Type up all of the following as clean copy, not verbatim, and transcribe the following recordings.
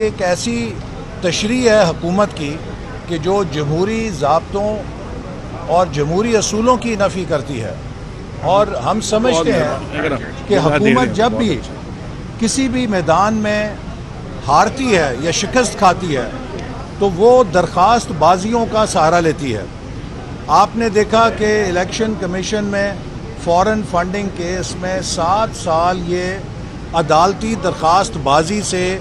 ایک ایسی تشریح ہے حکومت کی کہ جو جمہوری ضابطوں اور جمہوری اصولوں کی نفی کرتی ہے، اور ہم سمجھتے ہیں کہ حکومت جب بھی کسی بھی میدان میں ہارتی ہے یا شکست کھاتی ہے تو وہ درخواست بازیوں کا سہارا لیتی ہے۔ آپ نے دیکھا کہ الیکشن کمیشن میں فورن فنڈنگ کیس میں 7 سال یہ عدالتی درخواست بازی سے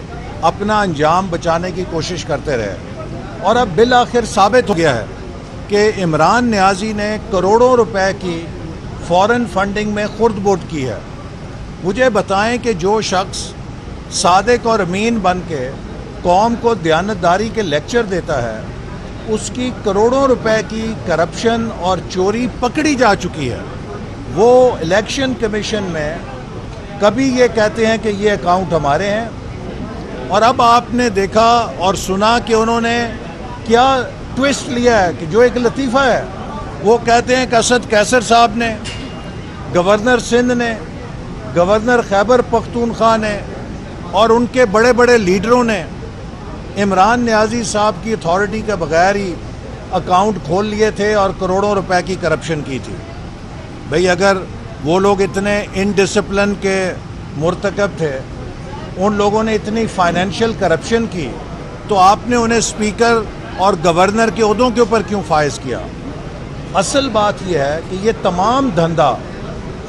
اپنا انجام بچانے کی کوشش کرتے رہے، اور اب بالآخر ثابت ہو گیا ہے کہ عمران نیازی نے کروڑوں روپے کی فورن فنڈنگ میں خرد بوٹ کی ہے۔ مجھے بتائیں کہ جو شخص صادق اور امین بن کے قوم کو دیانتداری کے لیکچر دیتا ہے، اس کی کروڑوں روپے کی کرپشن اور چوری پکڑی جا چکی ہے۔ وہ الیکشن کمیشن میں کبھی یہ کہتے ہیں کہ یہ اکاؤنٹ ہمارے ہیں، اور اب آپ نے دیکھا اور سنا کہ انہوں نے کیا ٹویسٹ لیا ہے کہ جو ایک لطیفہ ہے، وہ کہتے ہیں کہ اسد قیصر صاحب نے، گورنر سندھ نے، گورنر خیبر پختونخوا نے اور ان کے بڑے بڑے لیڈروں نے عمران نیازی صاحب کی اتھارٹی کے بغیر ہی اکاؤنٹ کھول لیے تھے اور کروڑوں روپے کی کرپشن کی تھی۔ بھئی اگر وہ لوگ اتنے انڈسپلن کے مرتکب تھے، ان لوگوں نے اتنی فائنینشیل کرپشن کی، تو آپ نے انہیں اسپیکر اور گورنر کے عہدوں کے اوپر کیوں فائز کیا؟ اصل بات یہ ہے کہ یہ تمام دھندا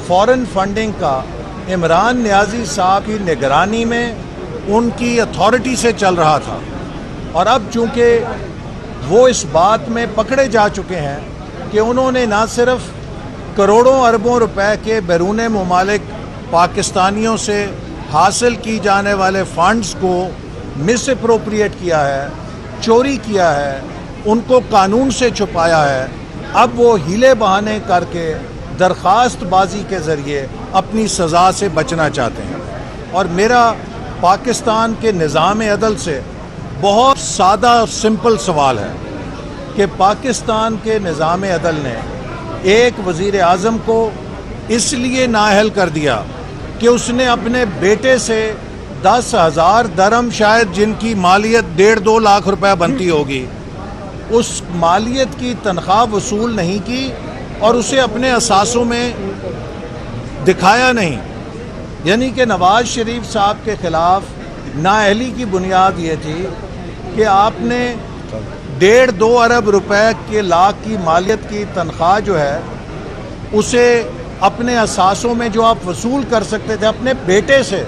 فورن فنڈنگ کا عمران نیازی صاحب کی نگرانی میں ان کی اتھارٹی سے چل رہا تھا، اور اب چونکہ وہ اس بات میں پکڑے جا چکے ہیں کہ انہوں نے نہ صرف کروڑوں اربوں روپے کے بیرون ممالک پاکستانیوں سے حاصل کی جانے والے فنڈز کو مس اپروپریٹ کیا ہے، چوری کیا ہے، ان کو قانون سے چھپایا ہے، اب وہ ہیلے بہانے کر کے درخواست بازی کے ذریعے اپنی سزا سے بچنا چاہتے ہیں۔ اور میرا پاکستان کے نظام عدل سے بہت سادہ اور سمپل سوال ہے کہ پاکستان کے نظام عدل نے ایک وزیر اعظم کو اس لیے نااہل کر دیا کہ اس نے اپنے بیٹے سے 10,000 درہم، شاید جن کی مالیت 1.5-2 لاکھ روپے بنتی ہوگی، اس مالیت کی تنخواہ وصول نہیں کی اور اسے اپنے اثاثوں میں دکھایا نہیں۔ یعنی کہ نواز شریف صاحب کے خلاف نااہلی کی بنیاد یہ تھی کہ آپ نے 1.5-2 ارب روپے کے لاکھ کی مالیت کی تنخواہ جو ہے اسے اپنے اثاثوں میں جو آپ وصول کر سکتے تھے اپنے بیٹے سے۔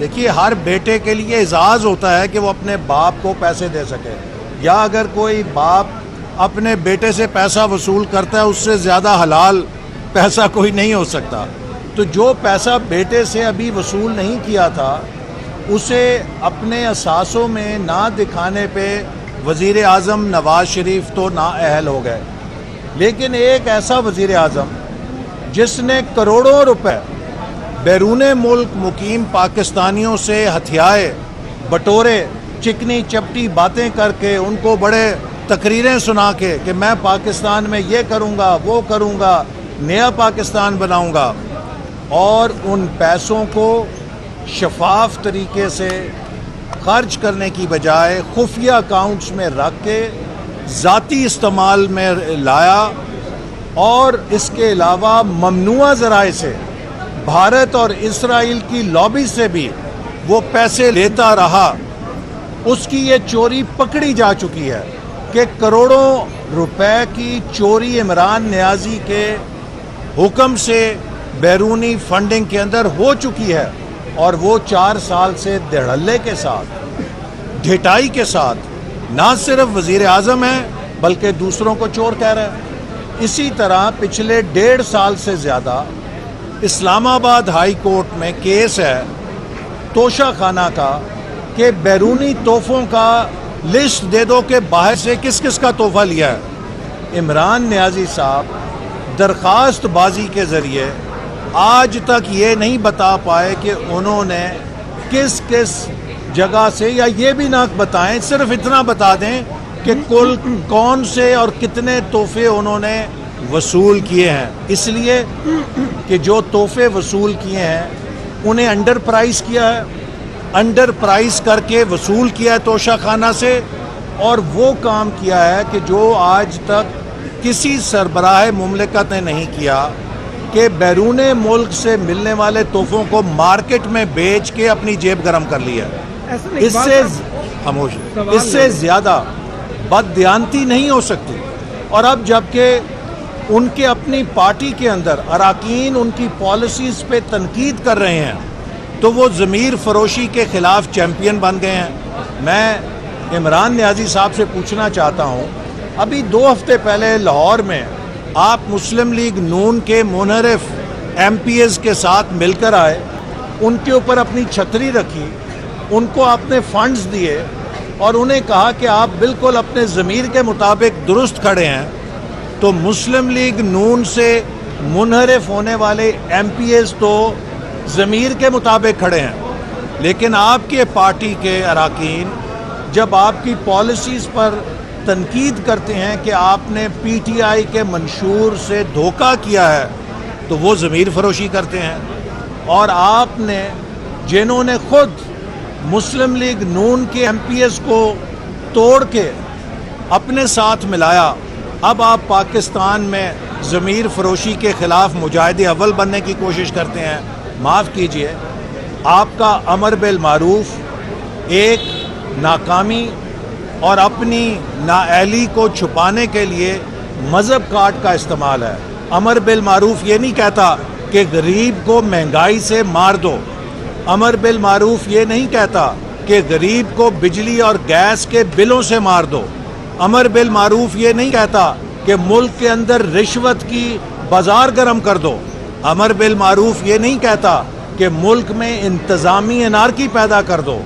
دیکھیے، ہر بیٹے کے لیے اعزاز ہوتا ہے کہ وہ اپنے باپ کو پیسے دے سکے، یا اگر کوئی باپ اپنے بیٹے سے پیسہ وصول کرتا ہے اس سے زیادہ حلال پیسہ کوئی نہیں ہو سکتا۔ تو جو پیسہ بیٹے سے ابھی وصول نہیں کیا تھا اسے اپنے اثاثوں میں نہ دکھانے پہ وزیر اعظم نواز شریف تو نااہل ہو گئے۔ لیکن ایک ایسا وزیر اعظم جس نے کروڑوں روپے بیرون ملک مقیم پاکستانیوں سے ہتھیائے، بٹورے، چکنی چپٹی باتیں کر کے ان کو بڑے تقریریں سنا کے کہ میں پاکستان میں یہ کروں گا، وہ کروں گا، نیا پاکستان بناؤں گا، اور ان پیسوں کو شفاف طریقے سے خرچ کرنے کی بجائے خفیہ اکاؤنٹس میں رکھ کے ذاتی استعمال میں لایا، اور اس کے علاوہ ممنوعہ ذرائع سے بھارت اور اسرائیل کی لابی سے بھی وہ پیسے لیتا رہا۔ اس کی یہ چوری پکڑی جا چکی ہے کہ کروڑوں روپے کی چوری عمران نیازی کے حکم سے بیرونی فنڈنگ کے اندر ہو چکی ہے، اور وہ 4 سال سے دھڑلے کے ساتھ، ڈھٹائی کے ساتھ نہ صرف وزیر اعظم ہے بلکہ دوسروں کو چور کہہ رہے ہیں۔ اسی طرح پچھلے 1.5 سال سے زیادہ اسلام آباد ہائی کورٹ میں کیس ہے توشہ خانہ کا کہ بیرونی تحفوں کا لسٹ دے دو کہ باہر سے کس کس کا تحفہ لیا ہے۔ عمران نیازی صاحب درخواست بازی کے ذریعے آج تک یہ نہیں بتا پائے کہ انہوں نے کس کس جگہ سے، یا یہ بھی نہ بتائیں، صرف اتنا بتا دیں کہ کل کون سے اور کتنے تحفے انہوں نے وصول کیے ہیں، اس لیے کہ جو تحفے وصول کیے ہیں انہیں انڈر پرائز کیا ہے، انڈر پرائز کر کے وصول کیا ہے توشہ خانہ سے، اور وہ کام کیا ہے کہ جو آج تک کسی سربراہ مملکت نے نہیں کیا، کہ بیرون ملک سے ملنے والے تحفوں کو مارکیٹ میں بیچ کے اپنی جیب گرم کر لیا۔ اس سے زیادہ بددیانتی نہیں ہو سکتی۔ اور اب جبکہ ان کے اپنی پارٹی کے اندر اراکین ان کی پالیسیز پہ تنقید کر رہے ہیں، تو وہ ضمیر فروشی کے خلاف چیمپئن بن گئے ہیں۔ میں عمران نیازی صاحب سے پوچھنا چاہتا ہوں، ابھی 2 ہفتے پہلے لاہور میں آپ مسلم لیگ نون کے منحرف ایم پی ایز کے ساتھ مل کر آئے، ان کے اوپر اپنی چھتری رکھی، ان کو آپ نے فنڈز دیے اور انہیں کہا کہ آپ بالکل اپنے ضمیر کے مطابق درست کھڑے ہیں۔ تو مسلم لیگ نون سے منحرف ہونے والے ایم پی ایز تو ضمیر کے مطابق کھڑے ہیں، لیکن آپ کے پارٹی کے اراکین جب آپ کی پالیسیز پر تنقید کرتے ہیں کہ آپ نے پی ٹی آئی کے منشور سے دھوکہ کیا ہے، تو وہ ضمیر فروشی کرتے ہیں۔ اور آپ نے جنہوں نے خود مسلم لیگ نون کے ایم پی ایس کو توڑ کے اپنے ساتھ ملایا، اب آپ پاکستان میں ضمیر فروشی کے خلاف مجاہد اول بننے کی کوشش کرتے ہیں۔ معاف کیجئے، آپ کا امر بالمعروف ایک ناکامی اور اپنی نااہلی کو چھپانے کے لیے مذہب کارڈ کا استعمال ہے۔ امر بالمعروف یہ نہیں کہتا کہ غریب کو مہنگائی سے مار دو، امر بالمعروف یہ نہیں کہتا کہ غریب کو بجلی اور گیس کے بلوں سے مار دو، امر بالمعروف یہ نہیں کہتا کہ ملک کے اندر رشوت کی بازار گرم کر دو، امر بالمعروف یہ نہیں کہتا کہ ملک میں انتظامی انارکی پیدا کر دو،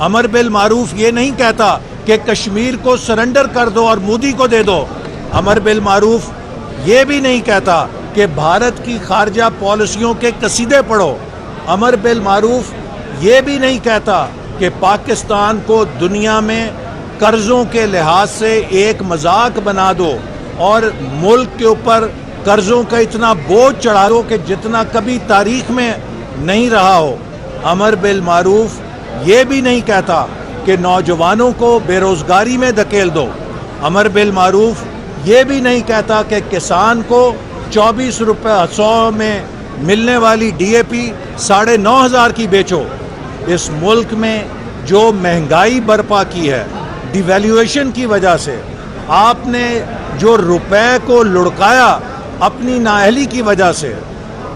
امر بالمعروف یہ نہیں کہتا کہ کشمیر کو سرنڈر کر دو اور مودی کو دے دو، امر بالمعروف یہ بھی نہیں کہتا کہ بھارت کی خارجہ پالیسیوں کے قصیدے پڑھو، امر بالمعروف یہ بھی نہیں کہتا کہ پاکستان کو دنیا میں قرضوں کے لحاظ سے ایک مذاق بنا دو اور ملک کے اوپر قرضوں کا اتنا بوجھ چڑھا دو کہ جتنا کبھی تاریخ میں نہیں رہا ہو، امر بالمعروف یہ بھی نہیں کہتا کہ نوجوانوں کو بے روزگاری میں دھکیل دو، امر بالمعروف یہ بھی نہیں کہتا کہ کسان کو 24 روپے 100 میں ملنے والی ڈی اے پی 9,500 کی بیچو۔ اس ملک میں جو مہنگائی برپا کی ہے ڈی ویلیویشن کی وجہ سے، آپ نے جو روپے کو لڑکایا اپنی نااہلی کی وجہ سے،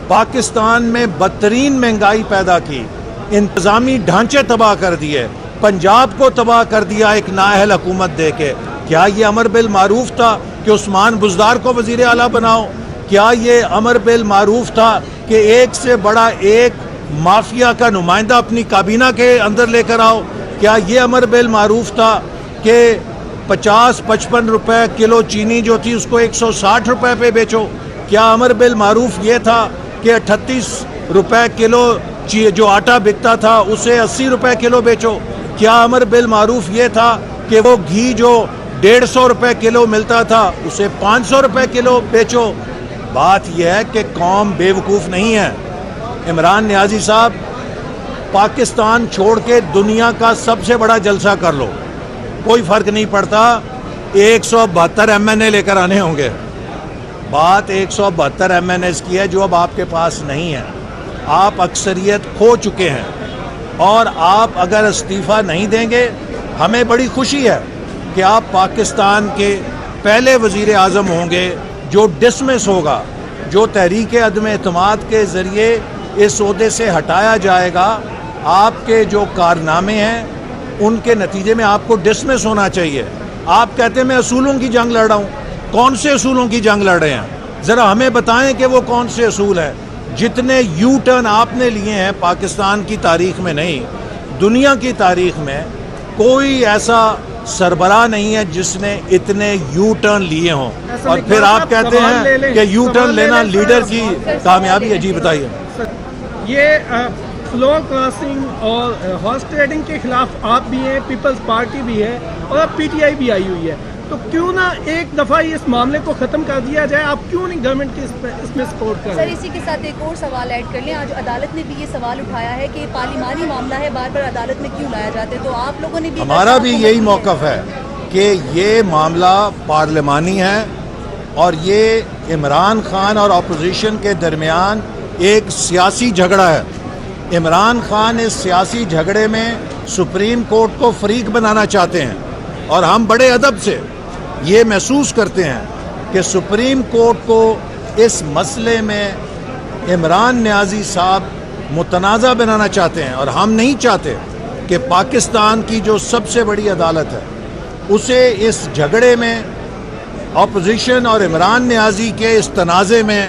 پاکستان میں بدترین مہنگائی پیدا کی، انتظامی ڈھانچے تباہ کر دیے، پنجاب کو تباہ کر دیا ایک نااہل حکومت دے کے۔ کیا یہ امر بالمعروف تھا کہ عثمان بزدار کو وزیر اعلیٰ بناؤ؟ کیا یہ امر بالمعروف تھا کہ ایک سے بڑا ایک مافیا کا نمائندہ اپنی کابینہ کے اندر لے کر آؤ؟ کیا یہ امر بالمعروف تھا کہ 50-55 روپے کلو چینی جو تھی اس کو 160 روپے پہ بیچو؟ کیا امر بالمعروف یہ تھا کہ 38 روپے کلو جو آٹا بکتا تھا اسے 80 روپے کلو بیچو؟ کیا امر بالمعروف یہ تھا کہ وہ گھی جو 150 روپے کلو ملتا تھا اسے 500 روپے کلو بیچو؟ بات یہ ہے کہ قوم بے وقوف نہیں ہے۔ عمران نیازی صاحب، پاکستان چھوڑ کے دنیا کا سب سے بڑا جلسہ کر لو، کوئی فرق نہیں پڑتا، 172 ایم این اے لے کر آنے ہوں گے۔ بات 172 ایم این ایز کی ہے جو اب آپ کے پاس نہیں ہے، آپ اکثریت کھو چکے ہیں، اور آپ اگر استعفیٰ نہیں دیں گے، ہمیں بڑی خوشی ہے کہ آپ پاکستان کے پہلے وزیر اعظم ہوں گے جو ڈسمس ہوگا، جو تحریک عدم اعتماد کے ذریعے اس عہدے سے ہٹایا جائے گا۔ آپ کے جو کارنامے ہیں ان کے نتیجے میں آپ کو ڈسمس ہونا چاہیے۔ آپ کہتے ہیں میں اصولوں کی جنگ لڑ رہا ہوں، کون سے اصولوں کی جنگ لڑ رہے ہیں؟ ذرا ہمیں بتائیں کہ وہ کون سے اصول ہیں؟ جتنے یو ٹرن آپ نے لیے ہیں پاکستان کی تاریخ میں نہیں، دنیا کی تاریخ میں کوئی ایسا سربراہ نہیں ہے جس نے اتنے یو ٹرن لیے ہوں، اور پھر آپ کہتے ہیں کہ یو ٹرن لینا لیڈر کی کامیابی ہے۔ جی بتائیے۔ یہ فلور کراسنگ اور ہارس ٹریڈنگ کے خلاف آپ بھی ہیں، پیپلز پارٹی بھی ہے، اور اب پی ٹی آئی بھی آئی ہوئی ہے۔ تو کیوں نہ ایک دفعہ اس معاملے کو ختم کر دیا جائے؟ آپ کیوں نہیں گورنمنٹ کی اس میں سپورٹ کر رہے سر ہیں؟ اسی کے ساتھ ایک اور سوال ایڈ کر لیں. آج عدالت نے بھی یہ سوال اٹھایا ہے کہ پارلیمانی معاملہ ہے، بار بار عدالت میں کیوں لایا جاتا ہے؟ تو آپ لوگوں نے بھی ہمارا بھی یہی موقف ہے کہ یہ معاملہ پارلیمانی ہے اور یہ عمران خان اور اپوزیشن کے درمیان ایک سیاسی جھگڑا ہے. عمران خان اس سیاسی جھگڑے میں سپریم کورٹ کو فریق بنانا چاہتے ہیں اور ہم بڑے ادب سے یہ محسوس کرتے ہیں کہ سپریم کورٹ کو اس مسئلے میں عمران نیازی صاحب متنازع بنانا چاہتے ہیں اور ہم نہیں چاہتے کہ پاکستان کی جو سب سے بڑی عدالت ہے اسے اس جھگڑے میں اپوزیشن اور عمران نیازی کے اس تنازع میں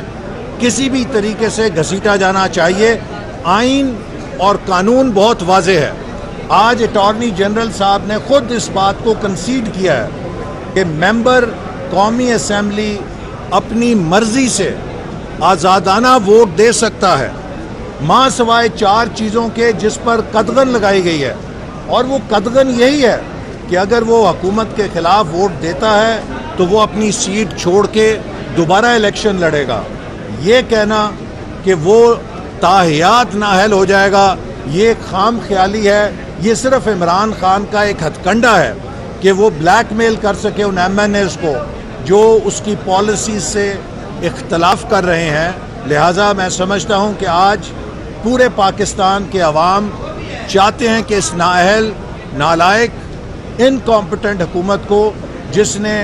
کسی بھی طریقے سے گھسیٹا جانا چاہیے. آئین اور قانون بہت واضح ہے. آج اٹارنی جنرل صاحب نے خود اس بات کو کنسیڈ کیا ہے کہ ممبر قومی اسمبلی اپنی مرضی سے آزادانہ ووٹ دے سکتا ہے ماں سوائے 4 چیزوں کے جس پر قدغن لگائی گئی ہے، اور وہ قدغن یہی ہے کہ اگر وہ حکومت کے خلاف ووٹ دیتا ہے تو وہ اپنی سیٹ چھوڑ کے دوبارہ الیکشن لڑے گا. یہ کہنا کہ وہ تاحیات نااہل ہو جائے گا یہ خام خیالی ہے. یہ صرف عمران خان کا ایک ہتھ کنڈا ہے کہ وہ بلیک میل کر سکے ان ایم این ایز کو جو اس کی پالیسیز سے اختلاف کر رہے ہیں. لہٰذا میں سمجھتا ہوں کہ آج پورے پاکستان کے عوام چاہتے ہیں کہ اس نااہل، نالائق، انکمپیٹنٹ حکومت کو جس نے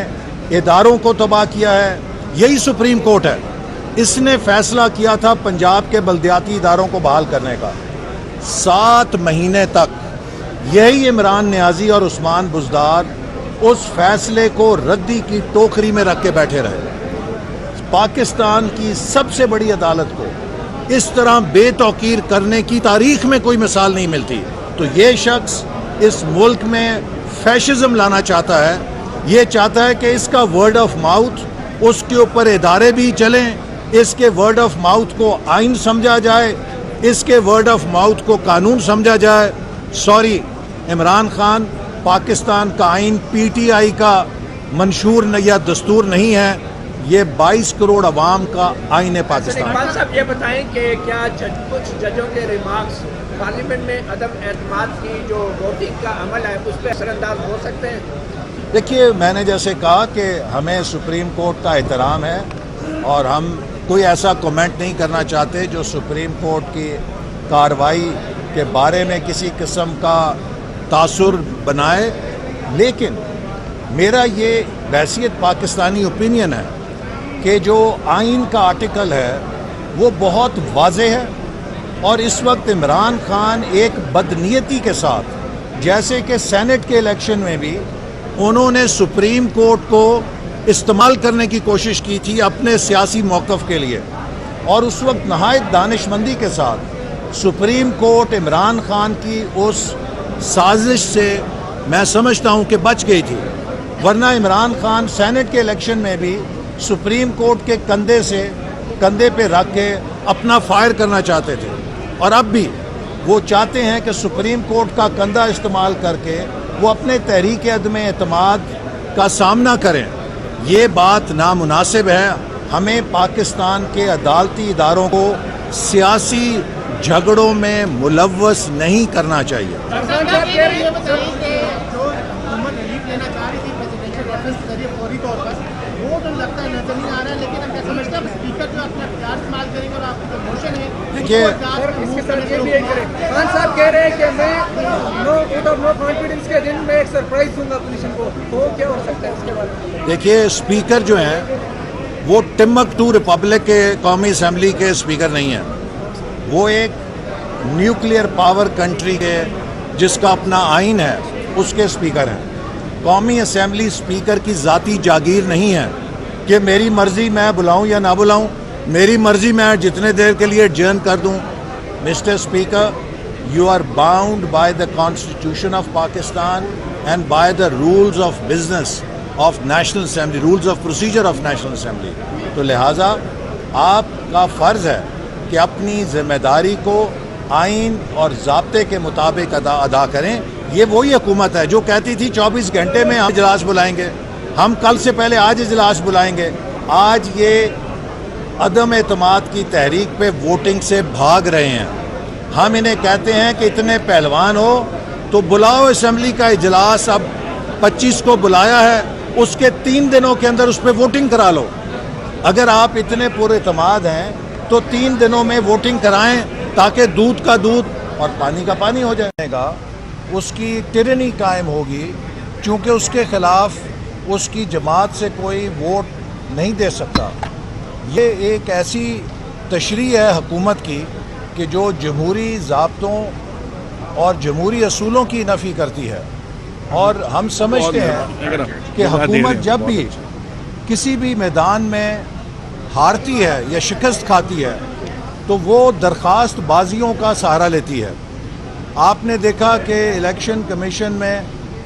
اداروں کو تباہ کیا ہے، یہی سپریم کورٹ ہے. اس نے فیصلہ کیا تھا پنجاب کے بلدیاتی اداروں کو بحال کرنے کا. 7 مہینے تک یہی عمران نیازی اور عثمان بزدار اس فیصلے کو ردی کی ٹوکری میں رکھ کے بیٹھے رہے. پاکستان کی سب سے بڑی عدالت کو اس طرح بے توقیر کرنے کی تاریخ میں کوئی مثال نہیں ملتی. تو یہ شخص اس ملک میں فیشزم لانا چاہتا ہے. یہ چاہتا ہے کہ اس کا ورڈ آف ماؤتھ، اس کے اوپر ادارے بھی چلیں، اس کے ورڈ آف ماؤتھ کو آئین سمجھا جائے، اس کے ورڈ آف ماؤتھ کو قانون سمجھا جائے. سوری عمران خان، پاکستان کا آئین پی ٹی آئی کا منشور یا دستور نہیں ہے، یہ 22 کروڑ عوام کا آئین ہے پاکستان. اقبال صاحب یہ بتائیں کہ کیا کچھ ججوں کے ریمارکس پارلیمنٹ میں عدم اعتماد کی جو ووٹنگ کا عمل ہے اس پہ اثر انداز ہو سکتے ہیں؟ دیکھیے، میں نے جیسے کہا کہ ہمیں سپریم کورٹ کا احترام ہے اور ہم کوئی ایسا کومنٹ نہیں کرنا چاہتے جو سپریم کورٹ کی کارروائی کے بارے میں کسی قسم کا تاثر بنائے. لیکن میرا یہ بحیثیت پاکستانی اوپینین ہے کہ جو آئین کا آرٹیکل ہے وہ بہت واضح ہے، اور اس وقت عمران خان ایک بدنیتی کے ساتھ، جیسے کہ سینٹ کے الیکشن میں بھی انہوں نے سپریم کورٹ کو استعمال کرنے کی کوشش کی تھی اپنے سیاسی موقف کے لیے، اور اس وقت نہایت دانش مندی کے ساتھ سپریم کورٹ عمران خان کی اس سازش سے میں سمجھتا ہوں کہ بچ گئی تھی. ورنہ عمران خان سینٹ کے الیکشن میں بھی سپریم کورٹ کے کندھے پہ رکھ کے اپنا فائر کرنا چاہتے تھے، اور اب بھی وہ چاہتے ہیں کہ سپریم کورٹ کا کندھا استعمال کر کے وہ اپنے تحریک عدم اعتماد کا سامنا کریں. یہ بات نامناسب ہے. ہمیں پاکستان کے عدالتی اداروں کو سیاسی جھگڑوں میں ملوث نہیں کرنا چاہیے. دیکھیے، خان صاحب کہہ رہے ہیں کہ میں نو کانفیڈنس کے دن میں ایک سرپرائز دوں گا اپوزیشن کو، تو کیا ہو سکتا ہے اس کے بعد؟ دیکھیے، اسپیکر جو ہیں وہ ٹمبکٹو ریپبلک کے قومی اسمبلی کے اسپیکر نہیں ہیں. وہ ایک نیوکلیئر پاور کنٹری کے جس کا اپنا آئین ہے اس کے اسپیکر ہیں. قومی اسمبلی اسپیکر کی ذاتی جاگیر نہیں ہے کہ میری مرضی میں بلاؤں یا نہ بلاؤں، میری مرضی میں جتنے دیر کے لیے ایڈجرن کر دوں. Mr speaker, you are bound by the constitution of Pakistan and by the rules of business of national assembly, rules of procedure of national assembly. تو لہٰذا آپ کا فرض ہے کہ اپنی ذمہ داری کو آئین اور ضابطے کے مطابق ادا کریں. یہ وہی حکومت ہے جو کہتی تھی 24 گھنٹے میں ہم اجلاس بلائیں گے. ہم کل سے پہلے آج اجلاس بلائیں گے. آج یہ عدم اعتماد کی تحریک پہ ووٹنگ سے بھاگ رہے ہیں. ہم انہیں کہتے ہیں کہ اتنے پہلوان ہو تو بلاؤ اسمبلی کا اجلاس. اب 25 کو بلایا ہے, اس کے 3 دنوں کے اندر اس پہ ووٹنگ کرا لو. اگر آپ اتنے پورے اعتماد ہیں تو 3 دنوں میں ووٹنگ کرائیں تاکہ دودھ کا دودھ اور پانی کا پانی ہو جائے گا. اس کی ٹرنی قائم ہوگی چونکہ اس کے خلاف اس کی جماعت سے کوئی ووٹ نہیں دے سکتا. یہ ایک ایسی تشریح ہے حکومت کی کہ جو جمہوری ضابطوں اور جمہوری اصولوں کی نفی کرتی ہے. اور ہم سمجھتے ہیں کہ حکومت جب بھی کسی بھی میدان میں ہارتی ہے یا شکست کھاتی ہے تو وہ درخواست بازیوں کا سہارا لیتی ہے. آپ نے دیکھا کہ الیکشن کمیشن میں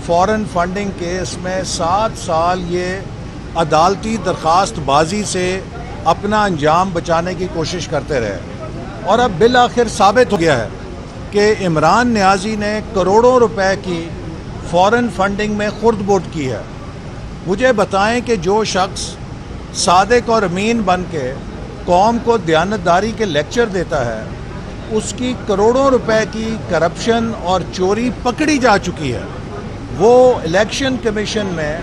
فورن فنڈنگ کیس میں 7 سال یہ عدالتی درخواست بازی سے اپنا انجام بچانے کی کوشش کرتے رہے, اور اب بالآخر ثابت ہو گیا ہے کہ عمران نیازی نے کروڑوں روپے کی فورن فنڈنگ میں خرد بورد کی ہے. مجھے بتائیں کہ جو شخص صادق اور امین بن کے قوم کو دیانتداری کے لیکچر دیتا ہے, اس کی کروڑوں روپے کی کرپشن اور چوری پکڑی جا چکی ہے. وہ الیکشن کمیشن میں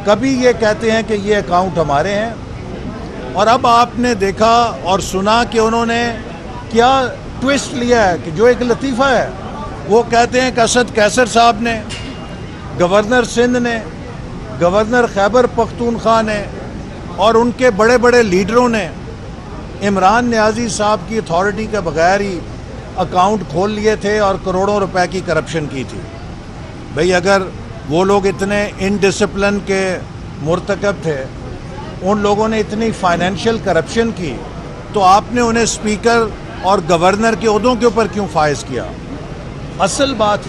کبھی یہ کہتے ہیں کہ یہ اکاؤنٹ ہمارے ہیں, اور اب آپ نے دیکھا اور سنا کہ انہوں نے کیا ٹویسٹ لیا ہے کہ جو ایک لطیفہ ہے. وہ کہتے ہیں کہ اسد کیسر صاحب نے, گورنر سندھ نے, گورنر خیبر پختونخوا نے اور ان کے بڑے بڑے لیڈروں نے عمران نیازی صاحب کی اتھارٹی کے بغیر ہی اکاؤنٹ کھول لیے تھے اور کروڑوں روپے کی کرپشن کی تھی. بھئی اگر وہ لوگ اتنے انڈسپلن کے مرتکب تھے, ان لوگوں نے اتنی فائنینشیل کرپشن کی, تو آپ نے انہیں اسپیکر اور گورنر کے عہدوں کے اوپر کیوں فائز کیا؟ اصل بات